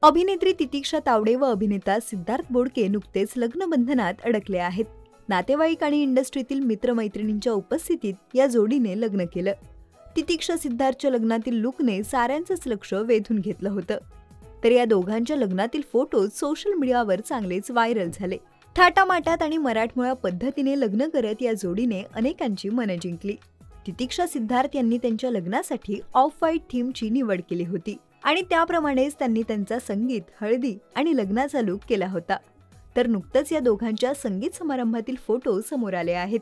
अभिनेत्री तितिक्षा तावडे व अभिनेता सिद्धार्थ बोडके नुकतेच लग्नबंधनात अडकले आहेत. नातेवाईक आणि इंडस्ट्रीतील मित्रमैत्रिणींच्या उपस्थितीत या जोडीने लग्न केलं. तितिक्षा सिद्धार्थच्या लग्नातील लुकने साऱ्यांचंच लक्ष वेधून घेतलं होतं. तर या दोघांच्या लग्नातील फोटो सोशल मीडियावर चांगलेच व्हायरल झाले. थाटामाटात आणि मराठमोळ्या पद्धतीने लग्न करत या जोडीने अनेकांची मनं जिंकली. तितिक्षा सिद्धार्थ यांनी त्यांच्या लग्नासाठी ऑफ व्हाईट थीमची निवड केली होती आणि त्याप्रमाणेच त्यांनी त्यांचा संगीत, हळदी आणि लग्नाचा लुक केला होता. तर नुकतंच या दोघांच्या संगीत समारंभातील फोटो समोर आले आहेत.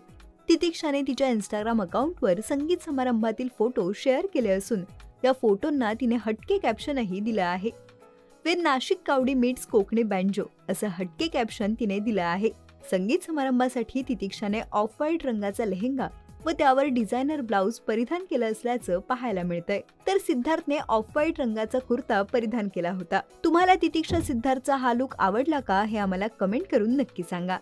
तितिक्षाने तिच्या इंस्टाग्राम अकाउंटवर संगीत समारंभातील फोटो शेअर केले असून या फोटोंना तिने हटके कॅप्शनही दिलं आहे. विथ नाशिक कावडी मीट्स कोकणी बँजो असं हटके कॅप्शन तिने दिलं आहे. संगीत समारंभासाठी तितिक्षाने ऑफ व्हाईट रंगाचा लेहंगा व त्यावर डिझायनर ब्लाउज परिधान केलं असल्याचं पाहायला मिळतंय. तर सिद्धार्थने ऑफ व्हाईट रंगाचा कुर्ता परिधान केला होता. तुम्हाला तितिक्षा सिद्धार्थचा हा लुक आवडला का हे आम्हाला कमेंट करून नक्की सांगा.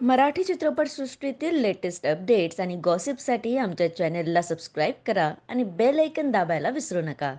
मराठी चित्रपटसृष्टीतील लेटेस्ट अपडेट्स आणि गॉसिपसाठी आमच्या चॅनेलला सबस्क्राईब करा आणि बेल आयकॉन दाबायला विसरू नका.